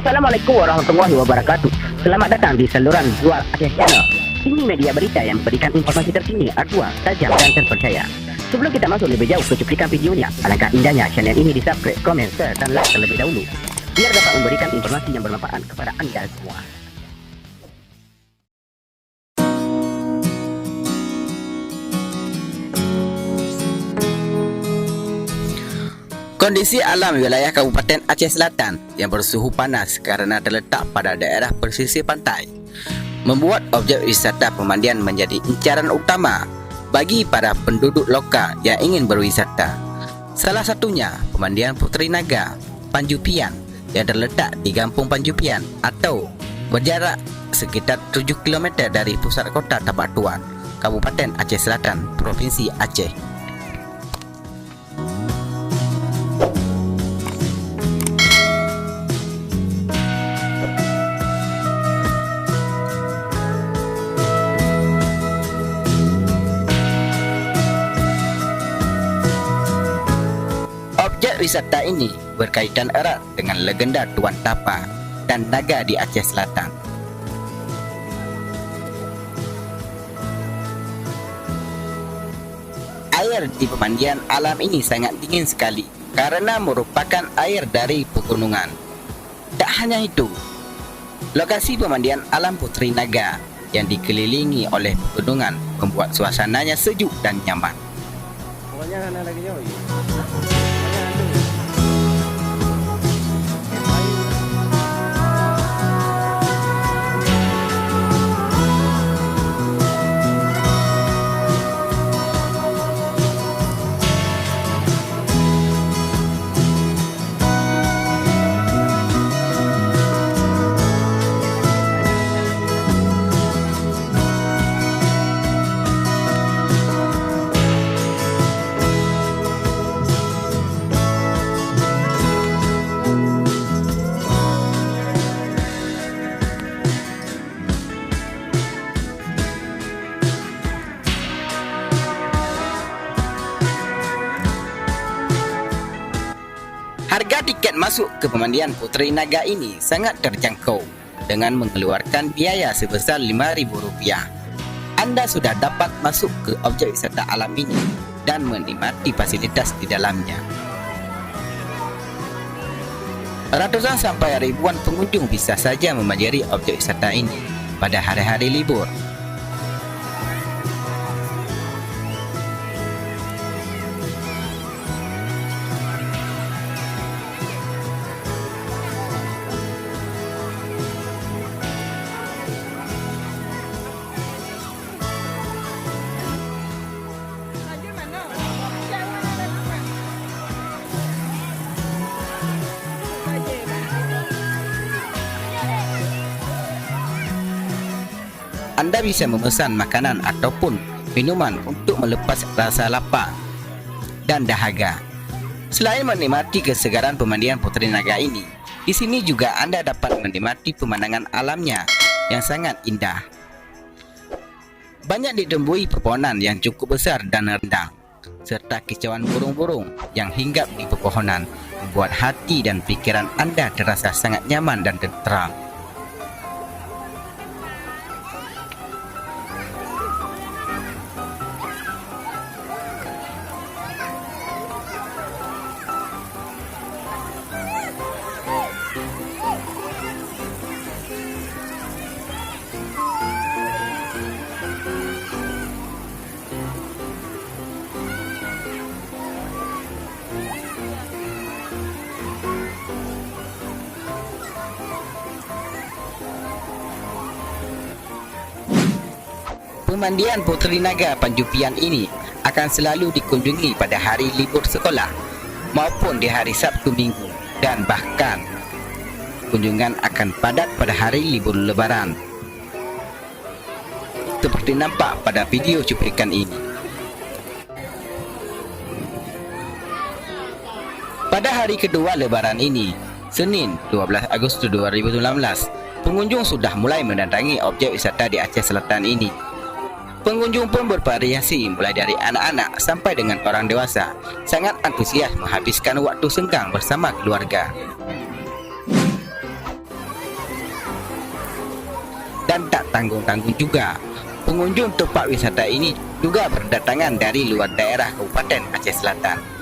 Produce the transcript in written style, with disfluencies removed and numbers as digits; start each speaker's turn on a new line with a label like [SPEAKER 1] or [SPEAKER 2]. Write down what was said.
[SPEAKER 1] Assalamualaikum warahmatullahi wabarakatuh. Selamat datang di saluran Zuar Aceh Channel. Ini media berita yang memberikan informasi terkini, aktual, tajam dan terpercaya. Sebelum kita masuk lebih jauh ke cuplikan videonya, alangkah indahnya channel ini di-subscribe, komen, share dan like terlebih dahulu biar dapat memberikan informasi yang bermanfaat kepada anda semua.
[SPEAKER 2] Kondisi alam wilayah Kabupaten Aceh Selatan yang bersuhu panas kerana terletak pada daerah pesisir pantai membuat objek wisata pemandian menjadi incaran utama bagi para penduduk lokal yang ingin berwisata. Salah satunya pemandian Puteri Naga Panjupian yang terletak di Kampung Panjupian atau berjarak sekitar 7 km dari pusat kota Tapak Tuan, Kabupaten Aceh Selatan, Provinsi Aceh. Objek wisata ini berkaitan erat dengan legenda Tuan Tapa dan Naga di Aceh Selatan. Air di pemandian alam ini sangat dingin sekali karena merupakan air dari pegunungan. Tak hanya itu, lokasi pemandian alam Puteri Naga yang dikelilingi oleh pegunungan membuat suasananya sejuk dan nyaman.
[SPEAKER 3] Pokoknya anak lagi jauh.
[SPEAKER 2] Harga tiket masuk ke pemandian Puteri Naga ini sangat terjangkau dengan mengeluarkan biaya sebesar RM5,000. Anda sudah dapat masuk ke objek wisata alam ini dan menikmati fasilitas di dalamnya. Ratusan sampai ribuan pengunjung bisa saja memanjari objek wisata ini pada hari-hari libur. Anda bisa memesan makanan ataupun minuman untuk melepas rasa lapar dan dahaga. Selain menikmati kesegaran pemandian Puteri Naga ini, di sini juga Anda dapat menikmati pemandangan alamnya yang sangat indah. Banyak ditemui pepohonan yang cukup besar dan rendang, serta kicauan burung-burung yang hinggap di pepohonan, membuat hati dan pikiran Anda terasa sangat nyaman dan tenteram. Pemandian Puteri Naga Panjupian ini akan selalu dikunjungi pada hari libur sekolah maupun di hari Sabtu Minggu, dan bahkan kunjungan akan padat pada hari libur Lebaran, seperti nampak pada video cuplikan ini. Pada hari kedua Lebaran ini, Senin 12 Agustus 2019, pengunjung sudah mulai mendatangi objek wisata di Aceh Selatan ini. Pengunjung pun bervariasi mulai dari anak-anak sampai dengan orang dewasa, sangat antusias menghabiskan waktu senggang bersama keluarga. dan tak tanggung-tanggung juga. Pengunjung tempat wisata ini juga berdatangan dari luar daerah Kabupaten Aceh Selatan.